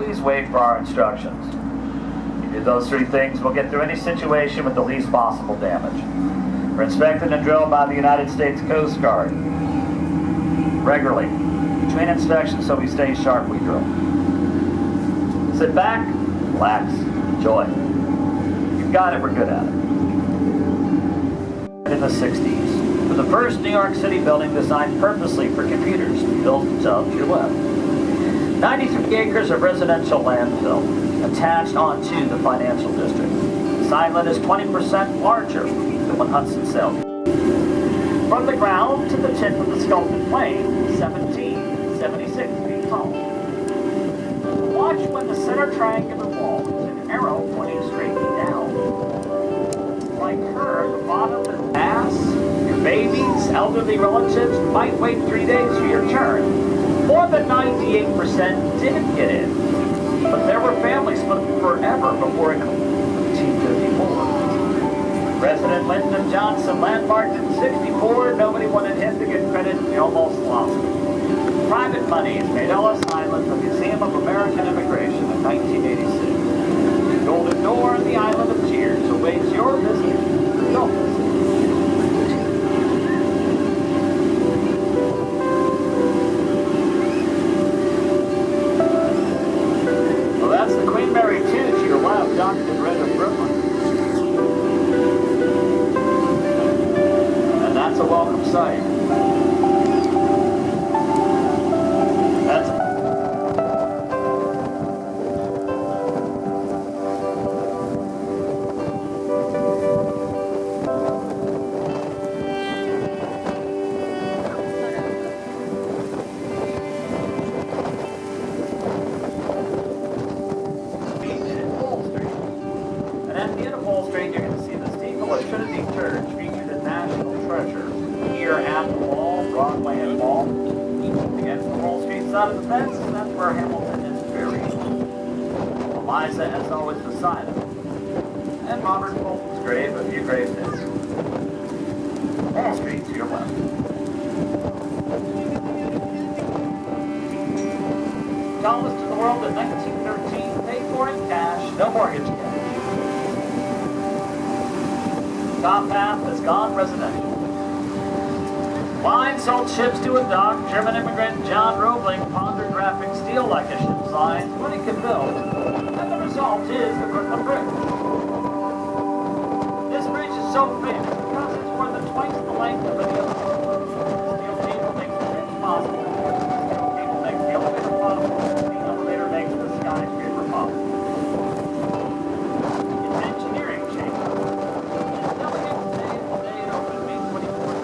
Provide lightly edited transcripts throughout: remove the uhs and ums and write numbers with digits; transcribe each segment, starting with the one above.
please wait for our instructions. If you do those three things, we'll get through any situation with the least possible damage. We're inspected and drilled by the United States Coast Guard. Regularly. Between inspections, so we stay sharp, we drill. Sit back, relax, enjoy. You've got it, we're good at it. In the 60s, for the first New York City building designed purposely for computers, built to your left. 93 acres of residential landfill attached onto the financial district. This island is 20% larger than when Hudson sailed. From the ground to the tip of the sculpted plane, 1776 feet tall. Watch when the center triangular wall is an arrow pointing straight down. Like her, the bottom is ass. Your babies, elderly relatives might wait 3 days for your turn. More than 98% didn't get in. But there were families living forever before 1854. President Lyndon Johnson landmarked in 64. Nobody wanted him to get credit. He almost lost it. Private money has made Ellis Island the Museum of American Immigration in 1986. The Golden Door on the Island of Tears awaits your visit. Don't visit. Well, that's the Queen Mary 2 to your left, docked in red of Brooklyn. And that's a welcome sight. Side of the fence, and that's where Hamilton is buried. Eliza, as always, beside him. And Robert Fulton's grave, a few graves in. Wall Street to your left. Tallest in the world in 1913, paid for in cash, no mortgage cash. Top half has gone residential. Line sold ships to a dock. German immigrant John Roebling pondered graphic steel like a ship's lines when he could build. And the result is the Brooklyn Bridge. This bridge is so famous because it's more than twice the length of any other bridge. Steel cable makes the bridge possible. Steel cable makes the elevator possible. The elevator makes the skyscraper possible. It's engineering change. It's delegates today it opened May 24th.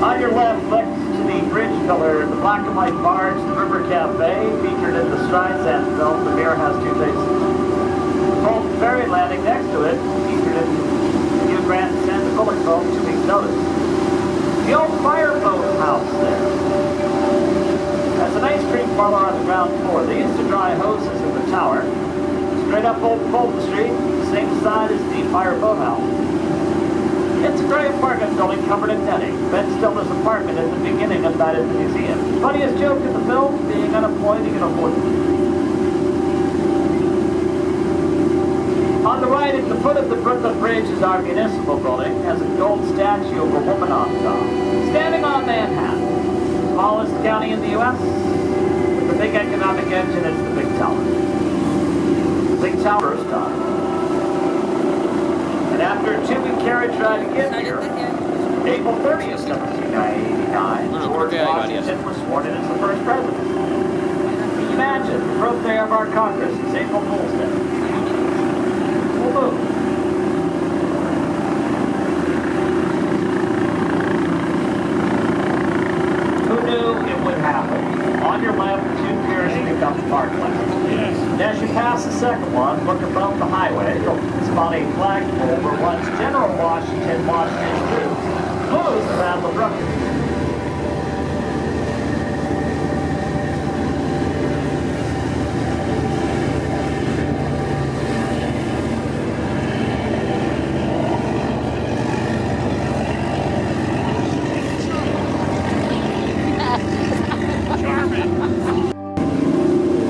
On your left, next to the bridge pillar, the black and white barge, the River Cafe, featured in the Streisand film, The Mirror Has Two Faces. The Fulton Ferry landing next to it, featured in the Hugh Grant and Sandra Bullock film, 2 Weeks Notice. The old fireboat house there. That's an ice cream parlor on the ground floor. They used to dry hoses in the tower. Straight up Old Fulton Street, same side as the fireboat house. It's a gray apartment building covered in netting. Ben Stiller's apartment at the beginning of Night at the Museum. Funniest joke in the film, being unemployed, you can afford it. On the right at the foot of the Brooklyn Bridge is our municipal building. It has a gold statue of a woman on top, standing on Manhattan. Smallest county in the U.S. with the big economic engine is the Big Tower. The Big Tower first time. And after a 2-week carriage ride to get here, April 30th, 1789, George Washington was sworn in as the first president. Imagine, the birthday of our Congress is April Fool's Day. Full moon. Who knew it would happen? On your left, 2 piers pick up parkland. Yes. And as you pass the second one, look above the highway. You'll spot a flagpole where once General Washington marched his troops. Close the Battle of Brooklyn.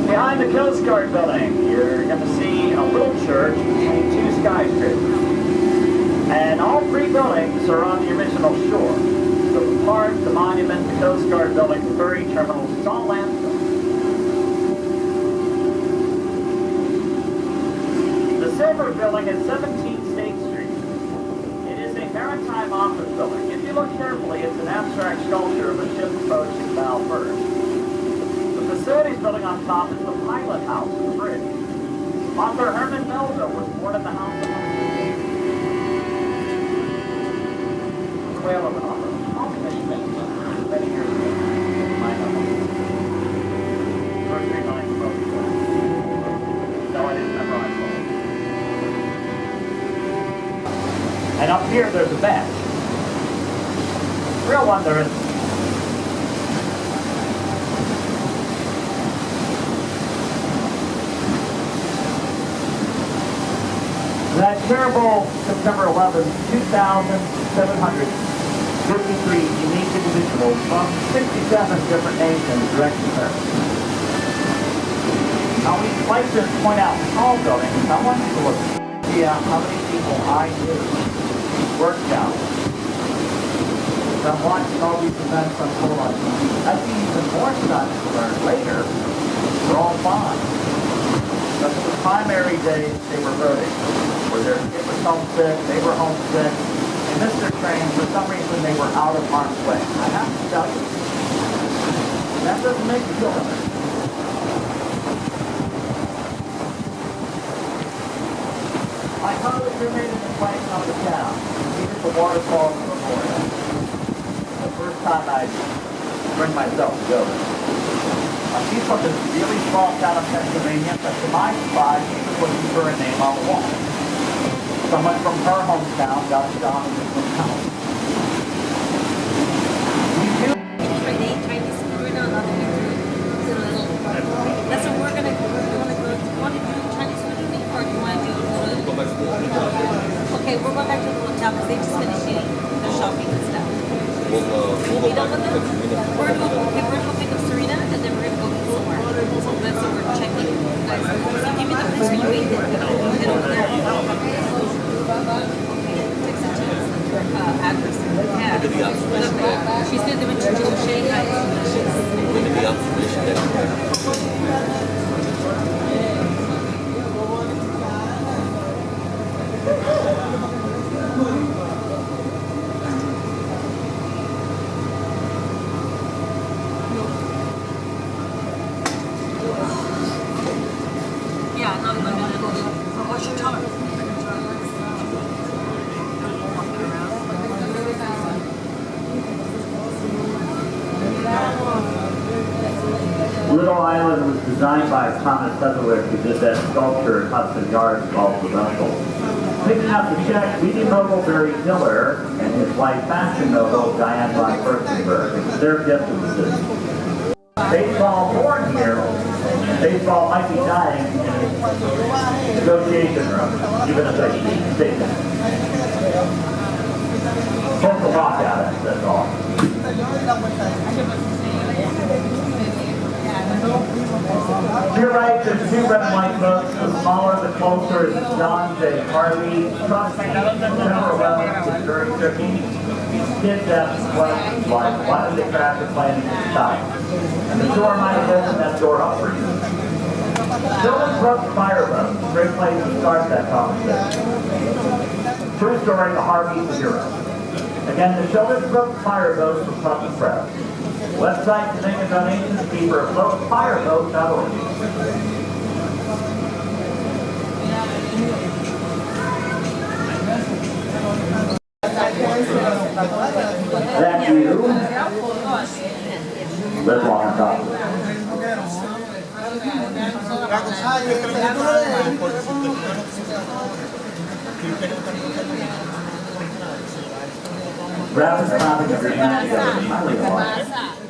Behind the Coast Guard building, you're going to see a little church between 2 skyscrapers. And all 3 buildings are on the original shore. So the park, the monument, the Coast Guard building, the ferry terminals, it's all landfill. The Silver building is 17 State Street. It is a maritime office building. If you look carefully, it's an abstract sculpture of a ship approaching bow first. The facilities building on top is the pilot house of the bridge. Author Herman Melville was born in the house of whale of an author. Many years ago. My home. First 3 lines of both. No, I didn't memorize them. And up here there's a bench. Real one there isn't. That terrible September 11, 2,753 unique individuals from 67 different nations directed there. Now we like to point out tall buildings. I want you to look and see how many people I knew worked out. I'm watching all these events unfold on TV. I see even more stunning to learn later. They're all fine. But for the primary days they were voting. Where their kid was homesick, they were homesick, they missed their train, for some reason they were out of harm's way. I have to tell you, that doesn't make you feel better. My college roommate is playing on the town. He did the waterfall in Memorial. The first time I bring myself to go there. She's from this really small town of Pennsylvania, but to my surprise, she was looking for a name on the wall. Someone from her hometown got a job in this house. Chinese food or another that's what we're gonna do. You want to do Chinese food in the or do you want to do okay, we're going back to the hotel because they just finished eating their shopping and stuff. We're gonna go pick up Serena and then we're gonna go eat somewhere. So that's what we're checking. Guys, so give me the place where you ate it. Get over there. Address. Yeah. She said they went to Shanghai. Yeah, no. What's your time? Little Island was designed by Thomas Sutherland, who did that sculpture at Hudson Yards called The Vessel. Picking up the check, leading mogul Barry Diller and his wife fashion mogul Diane von Furstenberg. It was their gift to the city. Baseball born here, baseball might be dying in the negotiation room, even if they stay there. Get the rock at it, that's all. To your right, there's two red and white boats. The smaller, the closer is John J. Harvey. Trust me, September 11th is very tricky. Kids ask questions like, why did they crash the plane in the sky? And the door might have opened that door up for you. Children's Brook Fire Boat, great place to start that conversation. True story, the Harveys of Europe. Again, the Children's Brook Fire Boat from Puffin Press. Website to make a donation to keeper of fireboat.org. Thank you. Live long and prosper. Rapid topic of your hand together.